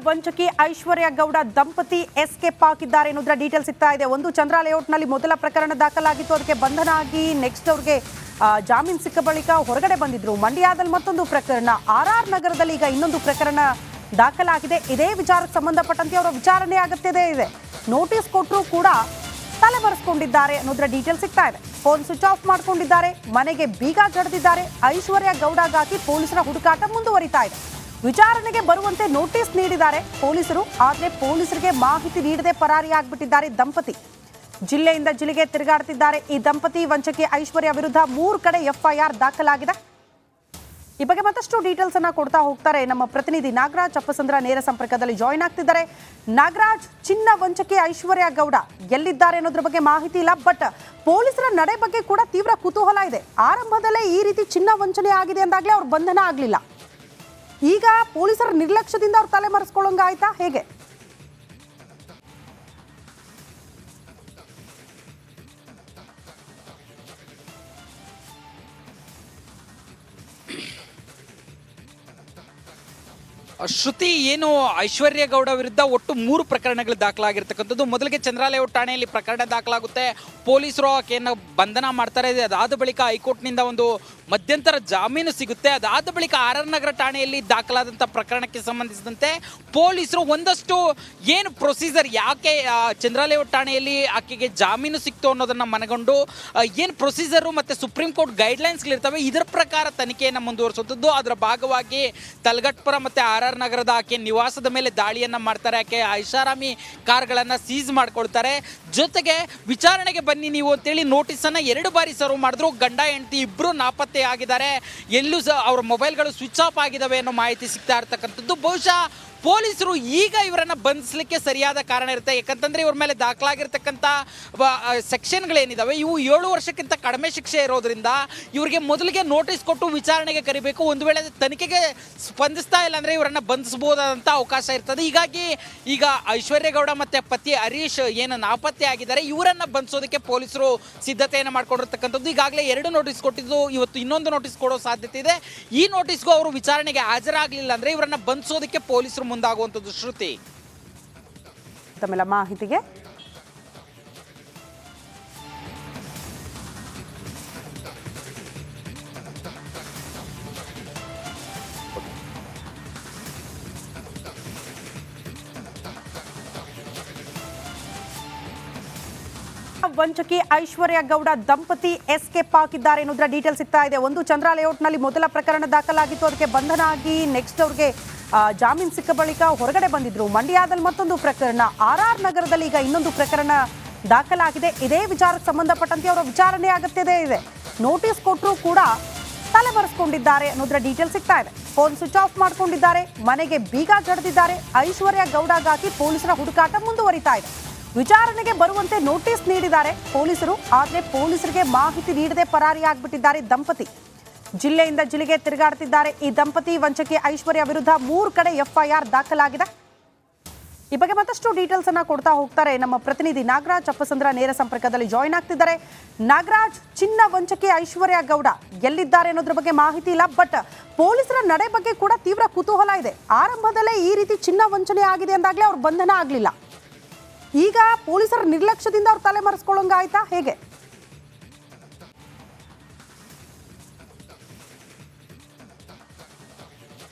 ವಂಚಕಿ ಐಶ್ವರ್ಯ ಗೌಡ ದಂಪತಿ ಎಸ್ಕೇಪ್ ಆಗಿದ್ದಾರೆ ಅನ್ನೋದರ ಡೀಟೇಲ್ ಸಿಗ್ತಾ ಇದೆ. ಒಂದು ಚಂದ್ರ ಲೇಔಟ್ನಲ್ಲಿ ಮೊದಲ ಪ್ರಕರಣ ದಾಖಲಾಗಿತ್ತು, ಅದಕ್ಕೆ ಬಂಧನ ಆಗಿ ನೆಕ್ಸ್ಟ್ ಅವ್ರಿಗೆ ಜಾಮೀನು ಸಿಕ್ಕ ಬಳಿಕ ಹೊರಗಡೆ ಬಂದಿದ್ರು. ಮಂಡ್ಯದಲ್ಲಿ ಮತ್ತೊಂದು ಪ್ರಕರಣ, ಆರ್ ನಗರದಲ್ಲಿ ಈಗ ಇನ್ನೊಂದು ಪ್ರಕರಣ ದಾಖಲಾಗಿದೆ. ಇದೇ ವಿಚಾರಕ್ಕೆ ಸಂಬಂಧಪಟ್ಟಂತೆ ಅವರ ವಿಚಾರಣೆ ಅಗತ್ಯತೆ ಇದೆ. ನೋಟಿಸ್ ಕೊಟ್ಟರು ಕೂಡ ತಲೆಮರೆಸಿಕೊಂಡಿದ್ದಾರೆ ಅನ್ನೋದರ ಡೀಟೇಲ್ ಸಿಗ್ತಾ ಇದೆ. ಫೋನ್ ಸ್ವಿಚ್ ಆಫ್ ಮಾಡ್ಕೊಂಡಿದ್ದಾರೆ, ಮನೆಗೆ ಬೀಗ ಜಡಿದಿದ್ದಾರೆ. ಐಶ್ವರ್ಯ ಗೌಡಗಾಗಿ ಪೊಲೀಸರ ಹುಡುಕಾಟ ಮುಂದುವರಿತಾ ಇದೆ. ವಿಚಾರಣೆಗೆ ಬರುವಂತೆ ನೋಟಿಸ್ ನೀಡಿದ್ದಾರೆ ಪೊಲೀಸರು, ಆದರೆ ಪೊಲೀಸರಿಗೆ ಮಾಹಿತಿ ನೀಡದೆ ಪರಾರಿಯಾಗ್ಬಿಟ್ಟಿದ್ದಾರೆ ದಂಪತಿ. ಜಿಲ್ಲೆಯಿಂದ ಜಿಲ್ಲೆಗೆ ತಿರುಗಾಡ್ತಿದ್ದಾರೆ ಈ ದಂಪತಿ. ವಂಚಕಿ ಐಶ್ವರ್ಯ ವಿರುದ್ಧ 3 ಕಡೆ FIR ದಾಖಲಾಗಿದೆ. ಈ ಬಗ್ಗೆ ಮತ್ತಷ್ಟು ಡೀಟೇಲ್ಸ್ ಅನ್ನ ಕೊಡ್ತಾ ಹೋಗ್ತಾರೆ ನಮ್ಮ ಪ್ರತಿನಿಧಿ ನಾಗರಾಜ್ ಅಪ್ಪಸಂದ್ರ ನೇರ ಸಂಪರ್ಕದಲ್ಲಿ ಜಾಯಿನ್ ಆಗ್ತಿದ್ದಾರೆ. ನಾಗರಾಜ್, ಚಿನ್ನ ವಂಚಕಿ ಐಶ್ವರ್ಯ ಗೌಡ ಎಲ್ಲಿದ್ದಾರೆ ಅನ್ನೋದ್ರ ಬಗ್ಗೆ ಮಾಹಿತಿ ಇಲ್ಲ, ಬಟ್ ಪೊಲೀಸರ ನಡೆ ಬಗ್ಗೆ ಕೂಡ ತೀವ್ರ ಕುತೂಹಲ ಇದೆ. ಆರಂಭದಲ್ಲೇ ಈ ರೀತಿ ಚಿನ್ನ ವಂಚನೆ ಆಗಿದೆ ಅಂದಾಗಲೇ ಅವ್ರ ಬಂಧನ ಆಗಲಿಲ್ಲ. ಈಗ ಪೊಲೀಸರ ನಿರ್ಲಕ್ಷ್ಯದಿಂದ ಅವ್ರು ತಲೆಮರೆಸ್ಕೊಳ್ಳೋಂಗಾಯ್ತಾ, ಹೇಗೆ? ಶ್ರುತಿ, ಏನು ಐಶ್ವರ್ಯ ಗೌಡ ವಿರುದ್ಧ ಒಟ್ಟು 3 ಪ್ರಕರಣಗಳು ದಾಖಲಾಗಿರ್ತಕ್ಕಂಥದ್ದು. ಮೊದಲಿಗೆ ಚಂದ್ರ ಲೇಔಟ್ ಠಾಣೆಯಲ್ಲಿ ಪ್ರಕರಣ ದಾಖಲಾಗುತ್ತೆ, ಪೊಲೀಸರು ಆಕೆಯನ್ನು ಬಂಧನ ಮಾಡ್ತಾರೆ. ಅದಾದ ಬಳಿಕ ಹೈಕೋರ್ಟ್ನಿಂದ ಒಂದು ಮಧ್ಯಂತರ ಜಾಮೀನು ಸಿಗುತ್ತೆ. ಅದಾದ ಬಳಿಕ ಆರ್ ನಗರ ಠಾಣೆಯಲ್ಲಿ ದಾಖಲಾದಂಥ ಪ್ರಕರಣಕ್ಕೆ ಸಂಬಂಧಿಸಿದಂತೆ ಪೊಲೀಸರು ಒಂದಷ್ಟು ಏನು ಪ್ರೊಸೀಜರ್, ಯಾಕೆ ಚಂದ್ರ ಲೇಔಟ್ ಠಾಣೆಯಲ್ಲಿ ಆಕೆಗೆ ಜಾಮೀನು ಸಿಕ್ತು ಅನ್ನೋದನ್ನು ಮನಗೊಂಡು ಏನು ಪ್ರೊಸೀಜರು ಮತ್ತು ಸುಪ್ರೀಂ ಕೋರ್ಟ್ ಗೈಡ್ಲೈನ್ಸ್ಗಳಿರ್ತವೆ, ಇದರ ಪ್ರಕಾರ ತನಿಖೆಯನ್ನು ಮುಂದುವರಿಸುವಂಥದ್ದು. ಅದರ ಭಾಗವಾಗಿ ತಲಘಟ್ಪುರ ಮತ್ತು ಆರ್ ನಗರದ ಆಕೆ ನಿವಾಸದ ಮೇಲೆ ದಾಳಿಯನ್ನ ಮಾಡ್ತಾರೆ. ಆಕೆ ಐಷಾರಾಮಿ ಕಾರ್ಗಳನ್ನ ಸೀಸ್ ಮಾಡ್ಕೊಳ್ತಾರೆ. ಜೊತೆಗೆ ವಿಚಾರಣೆಗೆ ಬನ್ನಿ ನೀವು ಅಂತೇಳಿ ನೋಟಿಸ್ ಅನ್ನ 2 ಬಾರಿ ಸರ್ವ್ ಮಾಡಿದ್ರು. ಗಂಡ ಹೆಂಡತಿ ಇಬ್ರು ನಾಪತ್ತೆ ಆಗಿದ್ದಾರೆ, ಎಲ್ಲೂ ಸಹ ಅವ್ರ ಮೊಬೈಲ್ಗಳು ಸ್ವಿಚ್ ಆಫ್ ಆಗಿದಾವೆ ಅನ್ನೋ ಮಾಹಿತಿ ಸಿಗ್ತಾ ಇರ್ತಕ್ಕಂಥದ್ದು. ಬಹುಶಃ ಪೊಲೀಸರು ಈಗ ಇವರನ್ನ ಬಂಧಿಸಲಿಕ್ಕೆ ಸರಿಯಾದ ಕಾರಣ ಇರುತ್ತೆ. ಯಾಕಂತಂದ್ರೆ ಇವ್ರ ಮೇಲೆ ದಾಖಲಾಗಿರ್ತಕ್ಕಂಥ ಸೆಕ್ಷನ್ಗಳೇನಿದಾವೆ ಇವು 7 ವರ್ಷಕ್ಕಿಂತ ಕಡಿಮೆ ಶಿಕ್ಷೆ ಇರೋದ್ರಿಂದ ಇವರಿಗೆ ಮೊದಲಿಗೆ ನೋಟಿಸ್ ಕೊಟ್ಟು ವಿಚಾರಣೆಗೆ ಕರಿಬೇಕು. ಒಂದು ವೇಳೆ ತನಿಖೆಗೆ ಸ್ಪಂದಿಸ್ತಾ ಇಲ್ಲ ಅಂದ್ರೆ ಇವರನ್ನ ಬಂಧಿಸಬಹುದಾದಂಥ ಅವಕಾಶ ಇರ್ತದೆ. ಹೀಗಾಗಿ ಈಗ ಐಶ್ವರ್ಯ ಗೌಡ ಮತ್ತೆ ಪತಿ ಹರೀಶ್ ಏನು ನಾಪತ್ತೆ ಆಗಿದ್ದಾರೆ, ಇವರನ್ನ ಬಂಧಿಸೋದಕ್ಕೆ ಪೊಲೀಸರು ಸಿದ್ಧತೆಯನ್ನು ಮಾಡ್ಕೊಂಡಿರ್ತಕ್ಕಂಥದ್ದು. ಈಗಾಗಲೇ 2 ನೋಟಿಸ್ ಕೊಟ್ಟಿದ್ದು, ಇವತ್ತು ಇನ್ನೊಂದು ನೋಟಿಸ್ ಕೊಡೋ ಸಾಧ್ಯತೆ ಇದೆ. ಈ ನೋಟಿಸ್ಗೂ ಅವರು ವಿಚಾರಣೆಗೆ ಹಾಜರಾಗಲಿಲ್ಲ ಅಂದ್ರೆ ಇವರನ್ನ ಬಂಧಿಸೋದಕ್ಕೆ ಪೊಲೀಸರು ಮುಂದಾಗುವಂಥದ್ದು. ಶ್ರುತಿ, ತಮ್ಮೆಲ್ಲ ಮಾಹಿತಿಗೆ ವಂಚಕಿ ಐಶ್ವರ್ಯ ಗೌಡ ದಂಪತಿ ಎಸ್ಕೇಪ್ ಆಗಿದ್ದಾರೆ ಅನ್ನೋದರ ಡೀಟೇಲ್ ಸಿಗ್ತಾ ಇದೆ. ಒಂದು ಚಂದ್ರ ಲೇಔಟ್ನಲ್ಲಿ ಮೊದಲ ಪ್ರಕರಣ ದಾಖಲಾಗಿತ್ತು, ಅದಕ್ಕೆ ಬಂಧನ ಆಗಿ ನೆಕ್ಸ್ಟ್ ಅವ್ರಿಗೆ ಜಾಮೀನು ಸಿಕ್ಕ ಬಳಿಕ ಹೊರಗಡೆ ಬಂದಿದ್ರು. ಮಂಡ್ಯದಲ್ಲಿ ಮತ್ತೊಂದು ಪ್ರಕರಣ, ಆರ್ ನಗರದಲ್ಲಿ ಈಗ ಇನ್ನೊಂದು ಪ್ರಕರಣ ದಾಖಲಾಗಿದೆ. ಇದೇ ವಿಚಾರಕ್ಕೆ ಸಂಬಂಧಪಟ್ಟಂತೆ ಅವರ ವಿಚಾರಣೆ ಅಗತ್ಯತೆ ಇದೆ. ನೋಟಿಸ್ ಕೊಟ್ಟರು ಕೂಡ ತಲೆಮರೆಸಿಕೊಂಡಿದ್ದಾರೆ ಅನ್ನೋದರ ಡೀಟೇಲ್ ಸಿಗ್ತಾ ಇದೆ. ಫೋನ್ ಸ್ವಿಚ್ ಆಫ್ ಮಾಡ್ಕೊಂಡಿದ್ದಾರೆ, ಮನೆಗೆ ಬೀಗ ಜಡಿದಿದ್ದಾರೆ. ಐಶ್ವರ್ಯ ಗೌಡಗಾಗಿ ಪೊಲೀಸರ ಹುಡುಕಾಟ ಮುಂದುವರಿತಾ ಇದೆ. ವಿಚಾರಣೆಗೆ ಬರುವಂತೆ ನೋಟಿಸ್ ನೀಡಿದ್ದಾರೆ ಪೊಲೀಸರು, ಆದರೆ ಪೊಲೀಸರಿಗೆ ಮಾಹಿತಿ ನೀಡದೆ ಪರಾರಿಯಾಗ್ಬಿಟ್ಟಿದ್ದಾರೆ ದಂಪತಿ. ಜಿಲ್ಲೆಯಿಂದ ಜಿಲ್ಲೆಗೆ ತಿರುಗಾಡ್ತಿದ್ದಾರೆ ಈ ದಂಪತಿ. ವಂಚಕಿ ಐಶ್ವರ್ಯ ವಿರುದ್ಧ 3 ಕಡೆ FIR ದಾಖಲಾಗಿದೆ. ಈ ಬಗ್ಗೆ ಮತ್ತಷ್ಟು ಡೀಟೇಲ್ಸ್ ಅನ್ನ ಕೊಡ್ತಾ ಹೋಗ್ತಾರೆ ನಮ್ಮ ಪ್ರತಿನಿಧಿ ನಾಗರಾಜ್ ಅಪ್ಪಸಂದ್ರ ನೇರ ಸಂಪರ್ಕದಲ್ಲಿ ಜಾಯಿನ್ ಆಗ್ತಿದ್ದಾರೆ. ನಾಗರಾಜ್, ಚಿನ್ನ ವಂಚಕಿ ಐಶ್ವರ್ಯ ಗೌಡ ಎಲ್ಲಿದ್ದಾರೆ ಅನ್ನೋದ್ರ ಬಗ್ಗೆ ಮಾಹಿತಿ ಇಲ್ಲ, ಬಟ್ ಪೊಲೀಸರ ನಡೆ ಬಗ್ಗೆ ಕೂಡ ತೀವ್ರ ಕುತೂಹಲ ಇದೆ. ಆರಂಭದಲ್ಲೇ ಈ ರೀತಿ ಚಿನ್ನ ವಂಚನೆ ಆಗಿದೆ ಅಂದಾಗಲೇ ಅವ್ರ ಬಂಧನ ಆಗಲಿಲ್ಲ. ಈಗ ಪೊಲೀಸರ ನಿರ್ಲಕ್ಷ್ಯದಿಂದ ಅವ್ರು ತಲೆಮರೆಸ್ಕೊಳ್ಳೋಂಗಾಯ್ತಾ, ಹೇಗೆ?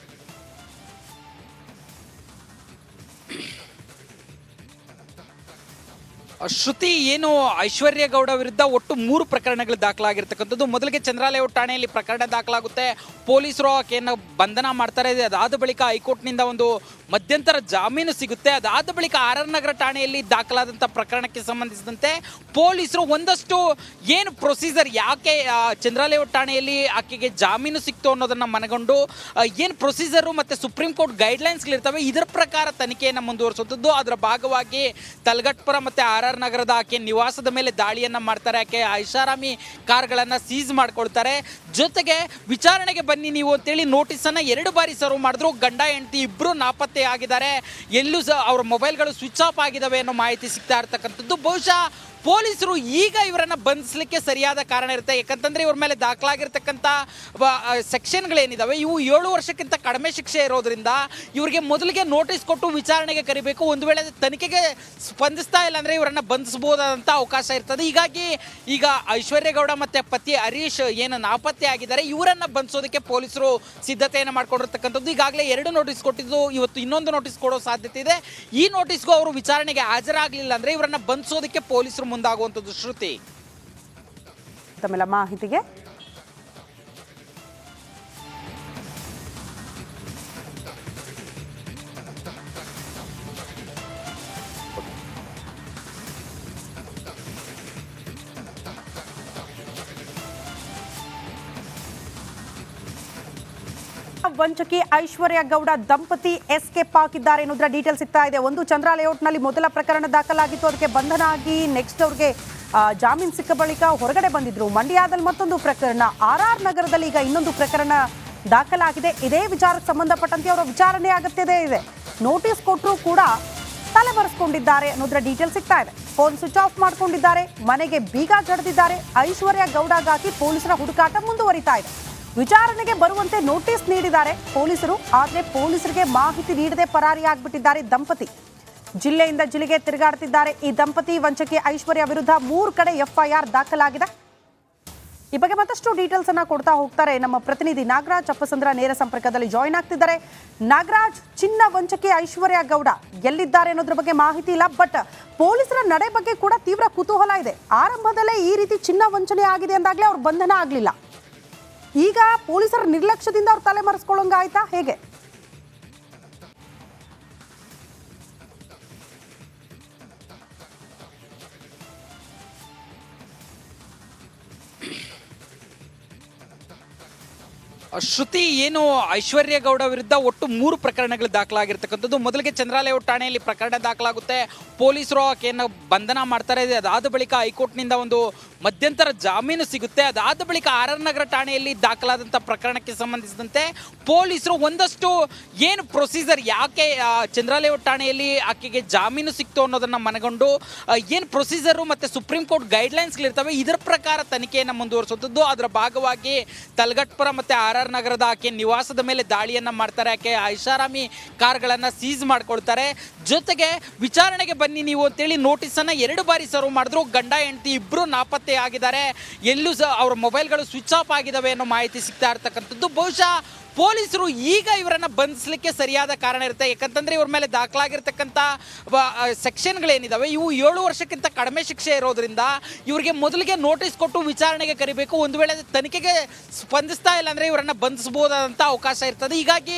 ಶ್ರುತಿ, ಏನು ಐಶ್ವರ್ಯ ಗೌಡ ವಿರುದ್ಧ ಒಟ್ಟು 3 ಪ್ರಕರಣಗಳು ದಾಖಲಾಗಿರ್ತಕ್ಕಂಥದ್ದು. ಮೊದಲಿಗೆ ಚಂದ್ರ ಲೇಔಟ್ ಠಾಣೆಯಲ್ಲಿ ಪ್ರಕರಣ ದಾಖಲಾಗುತ್ತೆ, ಪೊಲೀಸರು ಆಕೆಯನ್ನು ಬಂಧನ ಮಾಡ್ತಾರೆ. ಅದಾದ ಬಳಿಕ ಹೈಕೋರ್ಟ್ನಿಂದ ಒಂದು ಮಧ್ಯಂತರ ಜಾಮೀನು ಸಿಗುತ್ತೆ. ಅದಾದ ಬಳಿಕ ಆರ್ ನಗರ ಠಾಣೆಯಲ್ಲಿ ದಾಖಲಾದಂಥ ಪ್ರಕರಣಕ್ಕೆ ಸಂಬಂಧಿಸಿದಂತೆ ಪೊಲೀಸರು ಒಂದಷ್ಟು ಏನು ಪ್ರೊಸೀಜರ್, ಯಾಕೆ ಚಂದ್ರ ಲೇಔಟ್ ಠಾಣೆಯಲ್ಲಿ ಆಕೆಗೆ ಜಾಮೀನು ಸಿಕ್ತು ಅನ್ನೋದನ್ನ ಮನಗೊಂಡು ಏನು ಪ್ರೊಸೀಜರು ಮತ್ತು ಸುಪ್ರೀಂ ಕೋರ್ಟ್ ಗೈಡ್ಲೈನ್ಸ್ಗಳಿರ್ತವೆ, ಇದರ ಪ್ರಕಾರ ತನಿಖೆಯನ್ನು ಮುಂದುವರಿಸುವಂಥದ್ದು. ಅದರ ಭಾಗವಾಗಿ ತಲಘಟ್ಪುರ ಮತ್ತು ಆರ್ ನಗರದ ಆಕೆ ನಿವಾಸದ ಮೇಲೆ ದಾಳಿಯನ್ನ ಮಾಡ್ತಾರೆ. ಆಕೆ ಐಷಾರಾಮಿ ಕಾರ್ಗಳನ್ನ ಸೀಸ್ ಮಾಡ್ಕೊಳ್ತಾರೆ. ಜೊತೆಗೆ ವಿಚಾರಣೆಗೆ ಬನ್ನಿ ನೀವು ಅಂತೇಳಿ ನೋಟಿಸ್ ಅನ್ನ 2 ಬಾರಿ ಸರ್ವ್ ಮಾಡಿದ್ರು. ಗಂಡ ಹೆಂಡತಿ ಇಬ್ರು ನಾಪತ್ತೆ ಆಗಿದ್ದಾರೆ, ಎಲ್ಲೂ ಸಹ ಅವ್ರ ಮೊಬೈಲ್ಗಳು ಸ್ವಿಚ್ ಆಫ್ ಆಗಿದಾವೆ ಅನ್ನೋ ಮಾಹಿತಿ ಸಿಗ್ತಾ ಇರ್ತಕ್ಕಂಥದ್ದು. ಬಹುಶಃ ಪೊಲೀಸರು ಈಗ ಇವರನ್ನ ಬಂಧಿಸಲಿಕ್ಕೆ ಸರಿಯಾದ ಕಾರಣ ಇರುತ್ತೆ. ಯಾಕಂತಂದ್ರೆ ಇವ್ರ ಮೇಲೆ ದಾಖಲಾಗಿರ್ತಕ್ಕಂಥ ಸೆಕ್ಷನ್ಗಳೇನಿದಾವೆ ಇವು 7 ವರ್ಷಕ್ಕಿಂತ ಕಡಿಮೆ ಶಿಕ್ಷೆ ಇರೋದ್ರಿಂದ ಇವರಿಗೆ ಮೊದಲಿಗೆ ನೋಟಿಸ್ ಕೊಟ್ಟು ವಿಚಾರಣೆಗೆ ಕರಿಬೇಕು. ಒಂದು ವೇಳೆ ತನಿಖೆಗೆ ಸ್ಪಂದಿಸ್ತಾ ಇಲ್ಲ ಅಂದ್ರೆ ಇವರನ್ನ ಬಂಧಿಸಬಹುದಾದಂಥ ಅವಕಾಶ ಇರ್ತದೆ. ಹೀಗಾಗಿ ಈಗ ಐಶ್ವರ್ಯ ಗೌಡ ಮತ್ತೆ ಪತಿ ಹರೀಶ್ ಏನು ನಾಪತ್ತೆ ಆಗಿದ್ದಾರೆ ಇವರನ್ನ ಬಂಧಿಸೋದಕ್ಕೆ ಪೊಲೀಸರು ಸಿದ್ಧತೆಯನ್ನು ಮಾಡ್ಕೊಂಡಿರ್ತಕ್ಕಂಥದ್ದು. ಈಗಾಗಲೇ 2 ನೋಟಿಸ್ ಕೊಟ್ಟಿದ್ದು, ಇವತ್ತು ಇನ್ನೊಂದು ನೋಟಿಸ್ ಕೊಡೋ ಸಾಧ್ಯತೆ ಇದೆ. ಈ ನೋಟಿಸ್ಗೂ ಅವರು ವಿಚಾರಣೆಗೆ ಹಾಜರಾಗಲಿಲ್ಲ ಅಂದ್ರೆ ಇವರನ್ನ ಬಂಧಿಸೋದಕ್ಕೆ ಪೊಲೀಸರು ಮುಂದಾಗುವಂಥದ್ದು. ಶ್ರುತಿ, ತಮ್ಮೆಲ್ಲ ಮಾಹಿತಿಗೆ ವಂಚಕಿ ಐಶ್ವರ್ಯ ಗೌಡ ದಂಪತಿ ಎಸ್ಕೇಪ್ ಆಗಿದ್ದಾರೆ ಅನ್ನೋದ್ರ ಡೀಟೇಲ್ಸ್ ಸಿಗ್ತಾ ಇದೆ. ಒಂದು ಚಂದ್ರ ಲೇಔಟ್ನಲ್ಲಿ ಮೊದಲ ಪ್ರಕರಣ ದಾಖಲಾಗಿತ್ತು, ಅದಕ್ಕೆ ಬಂಧನ ಆಗಿ ನೆಕ್ಸ್ಟ್ ಅವ್ರಿಗೆ ಜಾಮೀನು ಸಿಕ್ಕ ಬಳಿಕ ಹೊರಗಡೆ ಬಂದಿದ್ರು. ಮಂಡ್ಯದಲ್ಲಿ ಮತ್ತೊಂದು ಪ್ರಕರಣ, RR ನಗರದಲ್ಲಿ ಈಗ ಇನ್ನೊಂದು ಪ್ರಕರಣ ದಾಖಲಾಗಿದೆ. ಇದೇ ವಿಚಾರಕ್ಕೆ ಸಂಬಂಧಪಟ್ಟಂತೆ ಅವರ ವಿಚಾರಣೆ ಅಗತ್ಯತೆ ಇದೆ. ನೋಟಿಸ್ ಕೊಟ್ಟರು ಕೂಡ ತಲೆಮರೆಸ್ಕೊಂಡಿದ್ದಾರೆ ಅನ್ನೋದ್ರ ಡೀಟೇಲ್ ಸಿಗ್ತಾ ಇದೆ. ಫೋನ್ ಸ್ವಿಚ್ ಆಫ್ ಮಾಡ್ಕೊಂಡಿದ್ದಾರೆ, ಮನೆಗೆ ಬೀಗ ಜಡಿದಿದ್ದಾರೆ. ಐಶ್ವರ್ಯ ಗೌಡಗಾಗಿ ಪೊಲೀಸರ ಹುಡುಕಾಟ ಮುಂದುವರಿತಾ ಇದೆ. ವಿಚಾರಣೆಗೆ ಬರುವಂತೆ ನೋಟಿಸ್ ನೀಡಿದ್ದಾರೆ ಪೊಲೀಸರು, ಆದರೆ ಪೊಲೀಸರಿಗೆ ಮಾಹಿತಿ ನೀಡದೆ ಪರಾರಿಯಾಗ್ಬಿಟ್ಟಿದ್ದಾರೆ ದಂಪತಿ. ಜಿಲ್ಲೆಯಿಂದ ಜಿಲ್ಲೆಗೆ ತಿರುಗಾಡ್ತಿದ್ದಾರೆ ಈ ದಂಪತಿ. ವಂಚಕಿ ಐಶ್ವರ್ಯ ವಿರುದ್ಧ 3 ಕಡೆ FIR ದಾಖಲಾಗಿದೆ. ಈ ಬಗ್ಗೆ ಮತ್ತಷ್ಟು ಡೀಟೇಲ್ಸ್ ಅನ್ನ ಕೊಡ್ತಾ ಹೋಗ್ತಾರೆ ನಮ್ಮ ಪ್ರತಿನಿಧಿ ನಾಗರಾಜ್ ಅಪ್ಪಸಂದ್ರ ನೇರ ಸಂಪರ್ಕದಲ್ಲಿ ಜಾಯಿನ್ ಆಗ್ತಿದ್ದಾರೆ. ನಾಗರಾಜ್, ಚಿನ್ನ ವಂಚಕಿ ಐಶ್ವರ್ಯ ಗೌಡ ಎಲ್ಲಿದ್ದಾರೆ ಅನ್ನೋದ್ರ ಬಗ್ಗೆ ಮಾಹಿತಿ ಇಲ್ಲ, ಬಟ್ ಪೊಲೀಸರ ನಡೆ ಬಗ್ಗೆ ಕೂಡ ತೀವ್ರ ಕುತೂಹಲ ಇದೆ. ಆರಂಭದಲ್ಲೇ ಈ ರೀತಿ ಚಿನ್ನ ವಂಚನೆ ಆಗಿದೆ ಅಂದಾಗಲೇ ಅವ್ರ ಬಂಧನ ಆಗಲಿಲ್ಲ. ಈಗ ಪೊಲೀಸರ ನಿರ್ಲಕ್ಷ್ಯದಿಂದ ಅವ್ರು ತಲೆಮರೆಸ್ಕೊಳ್ಳೋಂಗಾಯ್ತಾ, ಹೇಗೆ? ಶ್ರುತಿ, ಏನು ಐಶ್ವರ್ಯ ಗೌಡ ವಿರುದ್ಧ ಒಟ್ಟು 3 ಪ್ರಕರಣಗಳು ದಾಖಲಾಗಿರ್ತಕ್ಕಂಥದ್ದು. ಮೊದಲಿಗೆ ಚಂದ್ರ ಲೇಔಟ್ ಠಾಣೆಯಲ್ಲಿ ಪ್ರಕರಣ ದಾಖಲಾಗುತ್ತೆ. ಪೊಲೀಸರು ಆಕೆಯನ್ನು ಬಂಧನ ಮಾಡ್ತಾರೆ. ಅದಾದ ಬಳಿಕ ಹೈಕೋರ್ಟ್ನಿಂದ ಒಂದು ಮಧ್ಯಂತರ ಜಾಮೀನು ಸಿಗುತ್ತೆ. ಅದಾದ ಬಳಿಕ RR ನಗರ ಠಾಣೆಯಲ್ಲಿ ದಾಖಲಾದಂಥ ಪ್ರಕರಣಕ್ಕೆ ಸಂಬಂಧಿಸಿದಂತೆ ಪೊಲೀಸರು ಒಂದಷ್ಟು ಏನು ಪ್ರೊಸೀಜರ್, ಯಾಕೆ ಚಂದ್ರ ಲೇಔಟ್ ಠಾಣೆಯಲ್ಲಿ ಆಕೆಗೆ ಜಾಮೀನು ಸಿಕ್ತು ಅನ್ನೋದನ್ನ ಮನಗೊಂಡು ಏನು ಪ್ರೊಸೀಜರು ಮತ್ತು ಸುಪ್ರೀಂ ಕೋರ್ಟ್ ಗೈಡ್ಲೈನ್ಸ್ಗಳಿರ್ತವೆ ಇದರ ಪ್ರಕಾರ ತನಿಖೆಯನ್ನು ಮುಂದುವರಿಸುವಂಥದ್ದು. ಅದರ ಭಾಗವಾಗಿ ತಲಗಟ್ಪುರ ಮತ್ತು RR ನಗರದ ಆಕೆ ನಿವಾಸದ ಮೇಲೆ ದಾಳಿಯನ್ನ ಮಾಡ್ತಾರೆ. ಆಕೆ ಐಷಾರಾಮಿ ಕಾರ್ಗಳನ್ನ ಸೀಸ್ ಮಾಡ್ಕೊಳ್ತಾರೆ. ಜೊತೆಗೆ ವಿಚಾರಣೆಗೆ ಬನ್ನಿ ನೀವು ಅಂತೇಳಿ ನೋಟಿಸನ್ನು 2 ಬಾರಿ ಸರ್ವ್ ಮಾಡಿದ್ರು. ಗಂಡ ಹೆಂಡತಿ ಇಬ್ಬರು ನಾಪತ್ತೆ ಆಗಿದ್ದಾರೆ. ಎಲ್ಲೂ ಅವ್ರ ಮೊಬೈಲ್ಗಳು ಸ್ವಿಚ್ ಆಫ್ ಆಗಿದ್ದಾವೆ ಅನ್ನೋ ಮಾಹಿತಿ ಸಿಗ್ತಾ ಇರ್ತಕ್ಕಂಥದ್ದು. ಬಹುಶಃ ಪೊಲೀಸರು ಈಗ ಇವರನ್ನ ಬಂಧಿಸಲಿಕ್ಕೆ ಸರಿಯಾದ ಕಾರಣ ಇರುತ್ತೆ. ಯಾಕಂತಂದ್ರೆ ಇವ್ರ ಮೇಲೆ ದಾಖಲಾಗಿರ್ತಕ್ಕಂಥ ಸೆಕ್ಷನ್ಗಳೇನಿದಾವೆ ಇವು 7 ವರ್ಷಕ್ಕಿಂತ ಕಡಿಮೆ ಶಿಕ್ಷೆ ಇರೋದ್ರಿಂದ ಇವರಿಗೆ ಮೊದಲಿಗೆ ನೋಟಿಸ್ ಕೊಟ್ಟು ವಿಚಾರಣೆಗೆ ಕರಿಬೇಕು. ಒಂದು ವೇಳೆ ತನಿಖೆಗೆ ಸ್ಪಂದಿಸ್ತಾ ಇಲ್ಲ ಅಂದ್ರೆ ಇವರನ್ನ ಬಂಧಿಸಬಹುದಾದಂಥ ಅವಕಾಶ ಇರ್ತದೆ. ಹೀಗಾಗಿ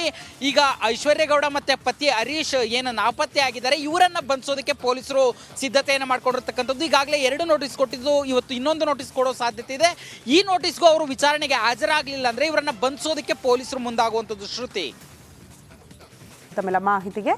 ಈಗ ಐಶ್ವರ್ಯ ಗೌಡ ಮತ್ತೆ ಪತಿ ಹರೀಶ್ ಏನು ನಾಪತ್ತೆ ಆಗಿದ್ದಾರೆ ಇವರನ್ನ ಬಂಧಿಸೋದಕ್ಕೆ ಪೊಲೀಸರು ಸಿದ್ಧತೆಯನ್ನು ಮಾಡ್ಕೊಂಡಿರ್ತಕ್ಕಂಥದ್ದು. ಈಗಾಗಲೇ 2 ನೋಟಿಸ್ ಕೊಟ್ಟಿದ್ದು, ಇವತ್ತು ಇನ್ನೊಂದು ನೋಟಿಸ್ ಕೊಡೋ ಸಾಧ್ಯತೆ ಇದೆ. ಈ ನೋಟಿಸ್ಗೂ ಅವರು ವಿಚಾರಣೆಗೆ ಹಾಜರಾಗಲಿಲ್ಲ ಅಂದ್ರೆ ಇವರನ್ನ ಬಂಧಿಸೋದಕ್ಕೆ ಪೊಲೀಸರು ಮುಂದಾಗುವಂಥದ್ದು. ಶ್ರುತಿ, ತಮ್ಮೆಲ್ಲ ಮಾಹಿತಿಗೆ